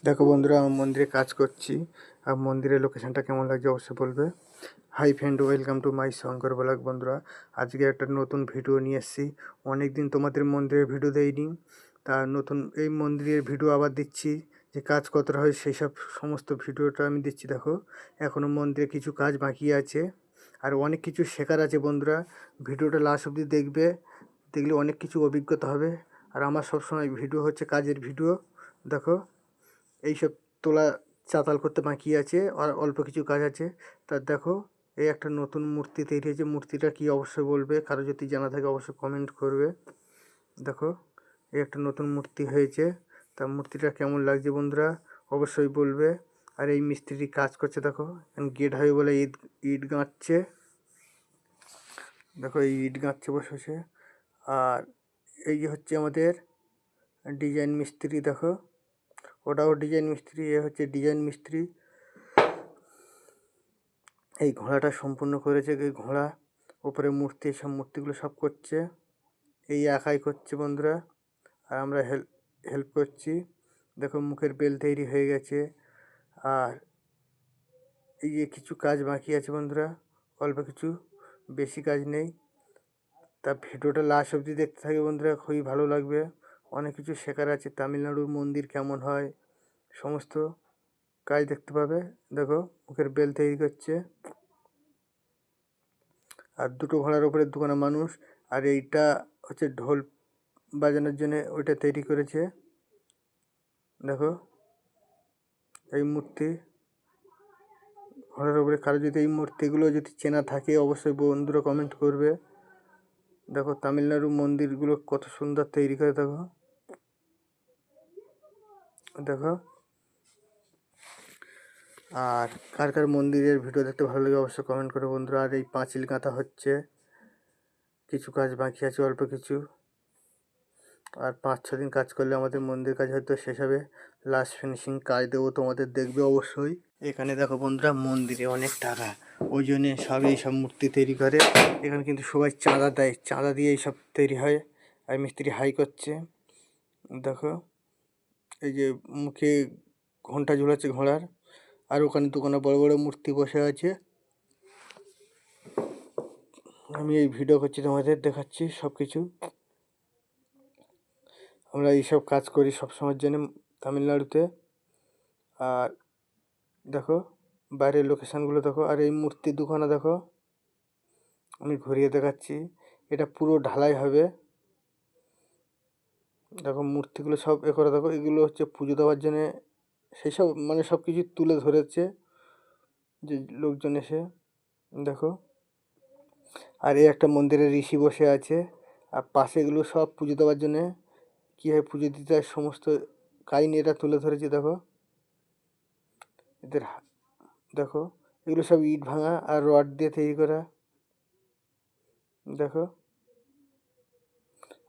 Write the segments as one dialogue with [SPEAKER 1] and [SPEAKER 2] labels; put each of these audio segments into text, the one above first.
[SPEAKER 1] দেখো বন্ধুরা, আমি মন্দিরে কাজ করছি। আর মন্দিরের লোকেশনটা কেমন লাগছে অবশ্যই বলবে। Hi friend, welcome to my Shankar blog. বন্ধুরা, আজকে একটা নতুন ভিডিও নিয়ে এসেছি। অনেক দিন তোমাদের মন্দিরের ভিডিও দেইনি, তা নতুন এই মন্দিরের ভিডিও আবার দিচ্ছি। যে কাজ কতটা হয় সেই সব সমস্ত ভিডিওটা আমি দিচ্ছি। দেখো, এখনও মন্দিরে কিছু কাজ বাকি আছে, আর অনেক কিছু শেখার আছে। বন্ধুরা, ভিডিওটা লাস্ট অবধি দেখবে, দেখলে অনেক কিছু অভিজ্ঞতা হবে। আর আমার সবসময় ভিডিও হচ্ছে কাজের ভিডিও। দেখো, এইসব তোলা চাতাল করতে বাকি আছে, আর অল্প কিছু কাজ আছে। তা দেখো, এই একটা নতুন মূর্তি তৈরি হয়েছে। মূর্তিটা কি অবশ্যই বলবে, কারো যদি জানা থাকে অবশ্যই কমেন্ট করবে। দেখো, এই একটা নতুন মূর্তি হয়েছে। তা মূর্তিটা কেমন লাগছে বন্ধুরা অবশ্যই বলবে। আর এই মিস্ত্রি কাজ করছে। দেখো, গেট হবে বলে ইট ইট গাঁথছে। দেখো, এই ইট গাঁথছে বসে বসে। আর এই যে হচ্ছে আমাদের ডিজাইন মিস্ত্রি। দেখো, ওটাও ডিজাইন মিস্ত্রি, এ হচ্ছে ডিজাইন মিস্ত্রি। এই ঘোড়াটা সম্পূর্ণ করেছে। এই ঘোড়া, ওপরে মূর্তি, সব মূর্তিগুলো সব করছে। এই একাই করছে বন্ধুরা, আর আমরা হেল্প করছি। দেখো, মুখের বেল তৈরি হয়ে গেছে। আর এই যে কিছু কাজ বাকি আছে বন্ধুরা, অল্প কিছু, বেশি কাজ নেই। তা ভিডিওটা লাস্ট অবধি দেখতে থাকে বন্ধুরা, খুবই ভালো লাগবে। অনেক কিছু শেখার আছে। তামিলনাড়ুর মন্দির কেমন হয় সমস্ত কাজ দেখতে পাবে। দেখো, মুখের বেল তৈরি করছে। আর দুটো ঘোড়ার উপরে দুখানা মানুষ। আর এইটা হচ্ছে ঢোল বাজানোর জন্য ওইটা তৈরি করেছে। দেখো, এই মূর্তি ঘোড়ার উপরে। কারো যদি এই মূর্তিগুলো যদি চেনা থাকে অবশ্যই বন্ধুরা কমেন্ট করবে। দেখো, তামিলনাড়ু মন্দিরগুলো কত সুন্দর তৈরি করে। দেখো দেখো আর কার কার মন্দিরের ভিডিও দেখতে ভালো লাগে অবশ্যই কমেন্ট করে বন্ধুরা। আর এই পাঁচিল গাঁথা হচ্ছে, কিছু কাজ বাকি আছে, অল্প কিছু। আর 5-6 দিন কাজ করলে আমাদের মন্দির কাজ হয়তো শেষ হবে। লাস্ট ফিনিশিং কাজ দেবো, তোমাদের দেখবে অবশ্যই। এখানে দেখো বন্ধুরা, মন্দিরে অনেক টাকা, ওই জন্যে সব এইসব মূর্তি তৈরি করে। এখানে কিন্তু সবাই চাঁদা দেয়, চাঁদা দিয়ে এইসব তৈরি হয়। আর মিস্ত্রি হাই করছে। দেখো, এই যে মুখে ঘন্টা ঝুলাচ্ছে ঘোড়ার। আর ওখানে দোকানে বড় বড় মূর্তি বসে আছে। আমি এই ভিডিও করছি, তোমাদের দেখাচ্ছি সব কিছু। আমরা এইসব কাজ করি সব সময়ের জন্য তামিলনাড়ুতে। আর দেখো, বাইরের লোকেশানগুলো দেখো। আর এই মূর্তি দুখানা দেখো, আমি ঘুরিয়ে দেখাচ্ছি। এটা পুরো ঢালাই হবে। দেখো, মূর্তিগুলো সব এ করে। দেখো, এগুলো হচ্ছে পুজো দেওয়ার জন্যে, সেই সব মানে সব কিছু তুলে ধরেছে যে লোকজন এসে। দেখো, আর এই একটা মন্দিরে ঋষি বসে আছে। আর পাশে এগুলো সব পুজো দেওয়ার জন্যে, কীভাবে পুজো দিতে হয় সমস্ত কাহিনী এটা তুলে ধরেছে। দেখো, এদের দেখো, এগুলো সব ইট ভাঙা আর রড দিয়ে তৈরি করা। দেখো,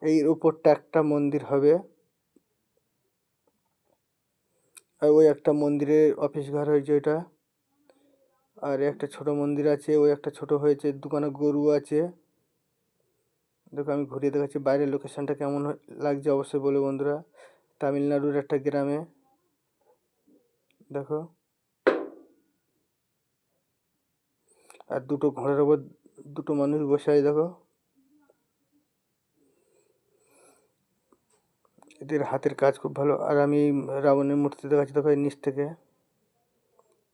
[SPEAKER 1] এই উপরটা একটা মন্দির হবে। আর ওই একটা মন্দিরের অফিস ঘর হয়েছে ওইটা। আর একটা ছোট মন্দির আছে, ওই একটা ছোট হয়েছে, দোকানে গরু আছে। দেখো, আমি ঘুরিয়ে দেখাচ্ছি বাইরের লোকেশনটা কেমন লাগছে অবশ্যই বলে বন্ধুরা। তামিলনাড়ুর একটা গ্রামে। দেখো, আর দুটো ঘোড়ার ওপর দুটো মানুষ বসে আছে। দেখো, এদের হাতের কাজ খুব ভালো। আর আমি রাবণের মূর্তি দেখাচ্ছি। দেখো, এই নিচ থেকে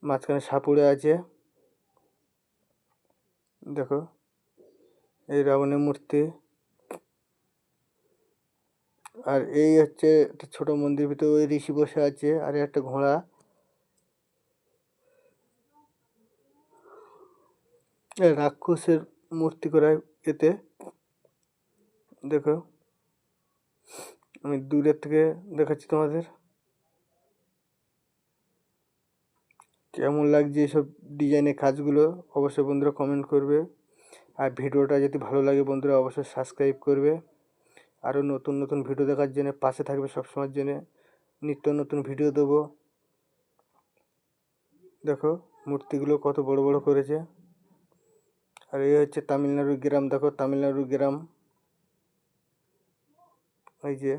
[SPEAKER 1] মাঝখানে সাপুড়ে আছে। দেখো, এই রাবণের মূর্তি। আর এই হচ্ছে একটা ছোট মন্দির, ভিতরে ওই ঋষি বসে আছে। আর একটা ঘোড়া, রাক্ষসের মূর্তি করা এতে। দেখো, আমি দূরের থেকে দেখাচ্ছি তোমাদের, কেমন লাগছে এইসব ডিজাইনের কাজগুলো অবশ্যই বন্ধুরা কমেন্ট করবে। আর ভিডিওটা যদি ভালো লাগে বন্ধুরা অবশ্যই সাবস্ক্রাইব করবে। আরও নতুন নতুন ভিডিও দেখার জন্য পাশে থাকবে সবসময়ের জন্যে। নিত্য নতুন ভিডিও দেবো। দেখো, মূর্তিগুলো কত বড় বড় করেছে। আর এই হচ্ছে তামিলনাড়ুর গ্রাম। দেখো, তামিলনাড়ুর গ্রাম, এই যে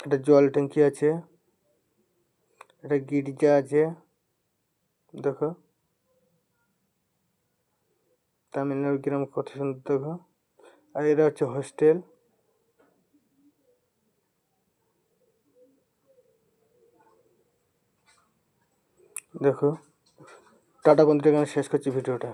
[SPEAKER 1] একটা জল ট্যাঙ্কি আছে, একটা গির্জা আছে, দেখো তামিলনাড়ু গ্রাম কত সুন্দর দেখো। আর এরা হচ্ছে হোস্টেল। দেখো, টাটা বন্ধুরা, এখানে শেষ করছি ভিডিওটা।